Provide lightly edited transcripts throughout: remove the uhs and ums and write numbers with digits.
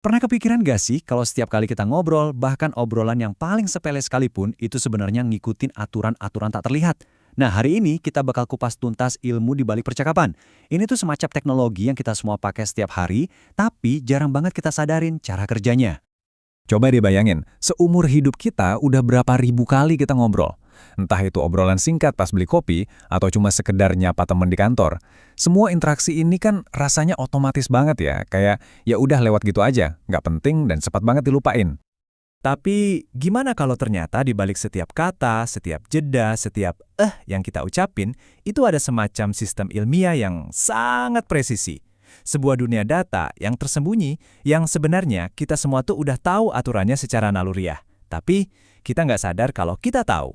Pernah kepikiran gak sih kalau setiap kali kita ngobrol, bahkan obrolan yang paling sepele sekalipun, itu sebenarnya ngikutin aturan-aturan tak terlihat? Nah, hari ini kita bakal kupas tuntas ilmu di balik percakapan. Ini tuh semacam teknologi yang kita semua pakai setiap hari, tapi jarang banget kita sadarin cara kerjanya. Coba deh bayangin, seumur hidup kita udah berapa ribu kali kita ngobrol. Entah itu obrolan singkat pas beli kopi, atau cuma sekedar nyapa temen di kantor. Semua interaksi ini kan rasanya otomatis banget ya, kayak ya udah lewat gitu aja, nggak penting dan cepat banget dilupain. Tapi gimana kalau ternyata di balik setiap kata, setiap jeda, setiap yang kita ucapin, itu ada semacam sistem ilmiah yang sangat presisi. Sebuah dunia data yang tersembunyi, yang sebenarnya kita semua tuh udah tahu aturannya secara naluriah. Tapi kita nggak sadar kalau kita tahu.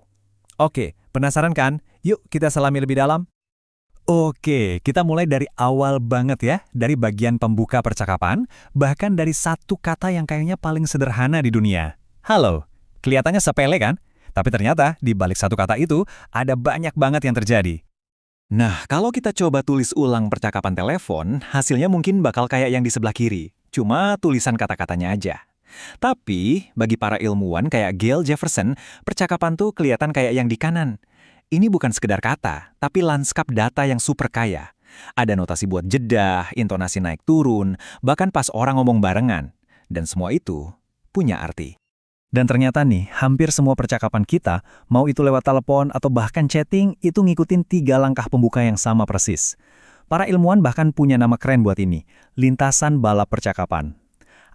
Oke, penasaran kan? Yuk kita selami lebih dalam. Oke, kita mulai dari awal banget ya, dari bagian pembuka percakapan, bahkan dari satu kata yang kayaknya paling sederhana di dunia. Halo, kelihatannya sepele kan? Tapi ternyata di balik satu kata itu ada banyak banget yang terjadi. Nah, kalau kita coba tulis ulang percakapan telepon, hasilnya mungkin bakal kayak yang di sebelah kiri. Cuma tulisan kata-katanya aja. Tapi, bagi para ilmuwan kayak Gail Jefferson, percakapan tuh kelihatan kayak yang di kanan. Ini bukan sekedar kata, tapi lanskap data yang super kaya. Ada notasi buat jeda, intonasi naik turun, bahkan pas orang ngomong barengan. Dan semua itu punya arti. Dan ternyata nih, hampir semua percakapan kita, mau itu lewat telepon atau bahkan chatting, itu ngikutin 3 langkah pembuka yang sama persis. Para ilmuwan bahkan punya nama keren buat ini, lintasan balap percakapan.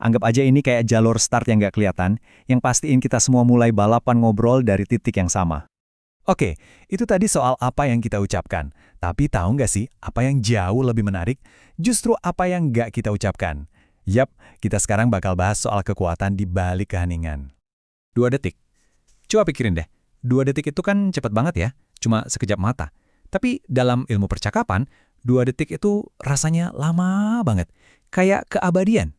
Anggap aja ini kayak jalur start yang nggak kelihatan, yang pastiin kita semua mulai balapan ngobrol dari titik yang sama. Oke, itu tadi soal apa yang kita ucapkan. Tapi tahu nggak sih, apa yang jauh lebih menarik? Justru apa yang nggak kita ucapkan. Yap, kita sekarang bakal bahas soal kekuatan di balik keheningan. 2 detik. Coba pikirin deh, 2 detik itu kan cepet banget ya, cuma sekejap mata. Tapi dalam ilmu percakapan, 2 detik itu rasanya lama banget, kayak keabadian.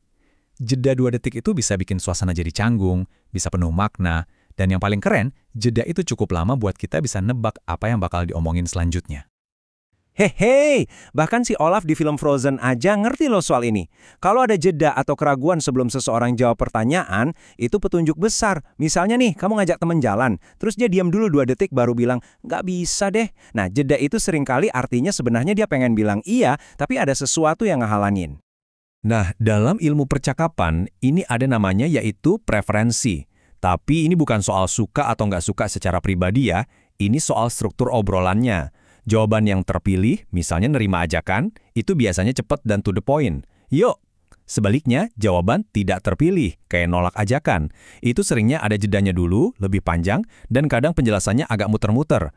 Jeda 2 detik itu bisa bikin suasana jadi canggung, bisa penuh makna, dan yang paling keren, jeda itu cukup lama buat kita bisa nebak apa yang bakal diomongin selanjutnya. Hehe, bahkan si Olaf di film Frozen aja ngerti loh soal ini. Kalau ada jeda atau keraguan sebelum seseorang jawab pertanyaan, itu petunjuk besar. Misalnya nih, kamu ngajak temen jalan, terus dia diam dulu 2 detik baru bilang, nggak bisa deh. Nah, jeda itu seringkali artinya sebenarnya dia pengen bilang iya, tapi ada sesuatu yang ngehalangin. Nah, dalam ilmu percakapan, ini ada namanya yaitu preferensi. Tapi ini bukan soal suka atau nggak suka secara pribadi ya, ini soal struktur obrolannya. Jawaban yang terpilih, misalnya nerima ajakan, itu biasanya cepat dan to the point. Yuk! Sebaliknya, jawaban tidak terpilih, kayak nolak ajakan. Itu seringnya ada jedanya dulu, lebih panjang, dan kadang penjelasannya agak muter-muter.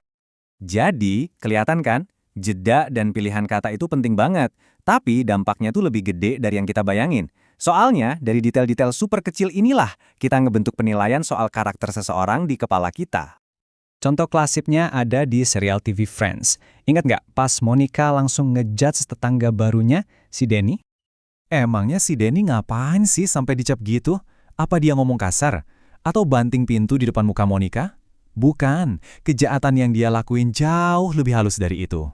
Jadi, kelihatan kan? Jeda dan pilihan kata itu penting banget. Tapi dampaknya tuh lebih gede dari yang kita bayangin. Soalnya, dari detail-detail super kecil inilah kita ngebentuk penilaian soal karakter seseorang di kepala kita. Contoh klasiknya ada di serial TV Friends. Ingat nggak pas Monica langsung ngejudge tetangga barunya, si Danny? Emangnya si Danny ngapain sih sampai dicap gitu? Apa dia ngomong kasar? Atau banting pintu di depan muka Monica? Bukan, kejahatan yang dia lakuin jauh lebih halus dari itu.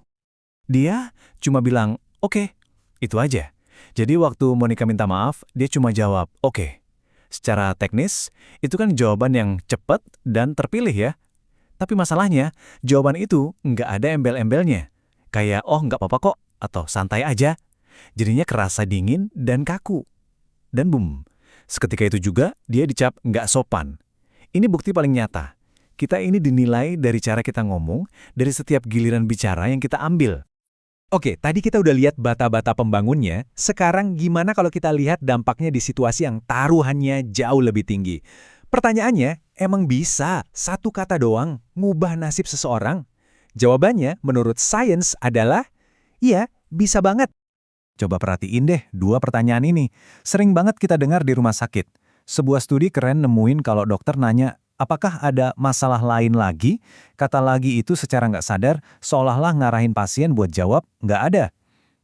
Dia cuma bilang, oke, itu aja. Jadi waktu Monica minta maaf, dia cuma jawab, oke. Secara teknis, itu kan jawaban yang cepat dan terpilih ya. Tapi masalahnya, jawaban itu nggak ada embel-embelnya. Kayak, oh nggak apa-apa kok, atau santai aja. Jadinya kerasa dingin dan kaku. Dan boom, seketika itu juga dia dicap nggak sopan. Ini bukti paling nyata. Kita ini dinilai dari cara kita ngomong, dari setiap giliran bicara yang kita ambil. Oke, tadi kita udah lihat bata-bata pembangunnya. Sekarang gimana kalau kita lihat dampaknya di situasi yang taruhannya jauh lebih tinggi? Pertanyaannya, emang bisa satu kata doang ngubah nasib seseorang? Jawabannya menurut sains adalah, iya, bisa banget. Coba perhatiin deh 2 pertanyaan ini. Sering banget kita dengar di rumah sakit. Sebuah studi keren nemuin kalau dokter nanya, apakah ada masalah lain lagi? Kata lagi itu secara nggak sadar, seolah-olah ngarahin pasien buat jawab, nggak ada.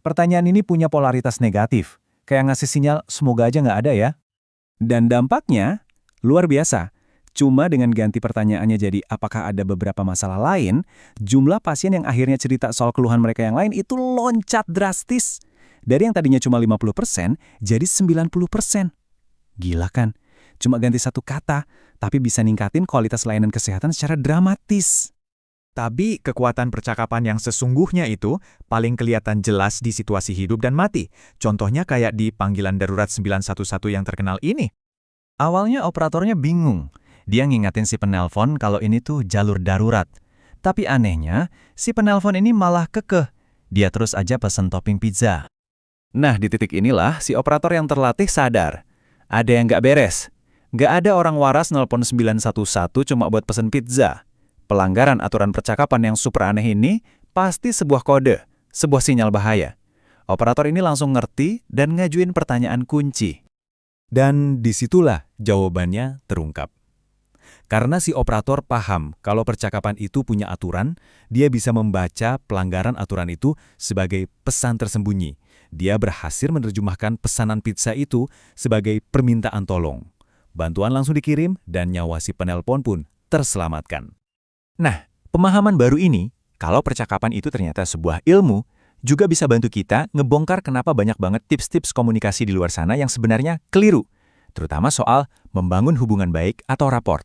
Pertanyaan ini punya polaritas negatif. Kayak ngasih sinyal, semoga aja nggak ada ya. Dan dampaknya luar biasa. Cuma dengan ganti pertanyaannya jadi apakah ada beberapa masalah lain, jumlah pasien yang akhirnya cerita soal keluhan mereka yang lain itu loncat drastis. Dari yang tadinya cuma 50% jadi 90%. Gila kan? Cuma ganti satu kata, tapi bisa ningkatin kualitas layanan kesehatan secara dramatis. Tapi kekuatan percakapan yang sesungguhnya itu paling kelihatan jelas di situasi hidup dan mati. Contohnya kayak di panggilan darurat 911 yang terkenal ini. Awalnya operatornya bingung. Dia ngingatin si penelpon kalau ini tuh jalur darurat. Tapi anehnya, si penelpon ini malah kekeh. Dia terus aja pesen topping pizza. Nah, di titik inilah si operator yang terlatih sadar. Ada yang nggak beres. Nggak ada orang waras nelpon 911 cuma buat pesen pizza. Pelanggaran aturan percakapan yang super aneh ini pasti sebuah kode, sebuah sinyal bahaya. Operator ini langsung ngerti dan ngajuin pertanyaan kunci. Dan disitulah jawabannya terungkap. Karena si operator paham kalau percakapan itu punya aturan, dia bisa membaca pelanggaran aturan itu sebagai pesan tersembunyi. Dia berhasil menerjemahkan pesanan pizza itu sebagai permintaan tolong. Bantuan langsung dikirim dan nyawa si penelpon pun terselamatkan. Nah, pemahaman baru ini, kalau percakapan itu ternyata sebuah ilmu, juga bisa bantu kita ngebongkar kenapa banyak banget tips-tips komunikasi di luar sana yang sebenarnya keliru, terutama soal membangun hubungan baik atau raport.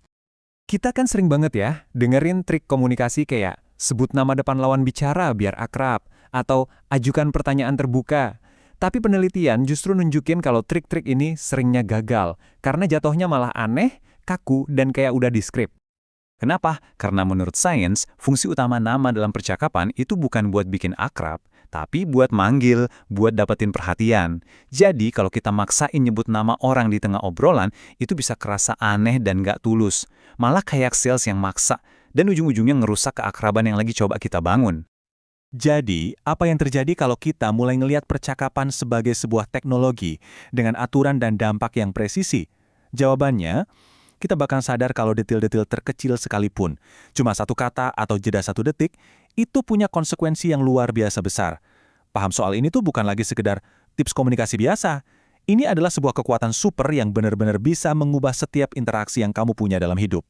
Kita kan sering banget ya dengerin trik komunikasi kayak sebut nama depan lawan bicara biar akrab, atau ajukan pertanyaan terbuka. Tapi penelitian justru nunjukin kalau trik-trik ini seringnya gagal, karena jatuhnya malah aneh, kaku, dan kayak udah di skrip. Kenapa? Karena menurut sains, fungsi utama nama dalam percakapan itu bukan buat bikin akrab, tapi buat manggil, buat dapetin perhatian. Jadi kalau kita maksain nyebut nama orang di tengah obrolan, itu bisa kerasa aneh dan gak tulus. Malah kayak sales yang maksa, dan ujung-ujungnya ngerusak keakraban yang lagi coba kita bangun. Jadi, apa yang terjadi kalau kita mulai ngelihat percakapan sebagai sebuah teknologi dengan aturan dan dampak yang presisi? Jawabannya, kita bakal sadar kalau detil-detil terkecil sekalipun, cuma satu kata atau jeda 1 detik, itu punya konsekuensi yang luar biasa besar. Paham soal ini tuh bukan lagi sekedar tips komunikasi biasa. Ini adalah sebuah kekuatan super yang benar-benar bisa mengubah setiap interaksi yang kamu punya dalam hidup.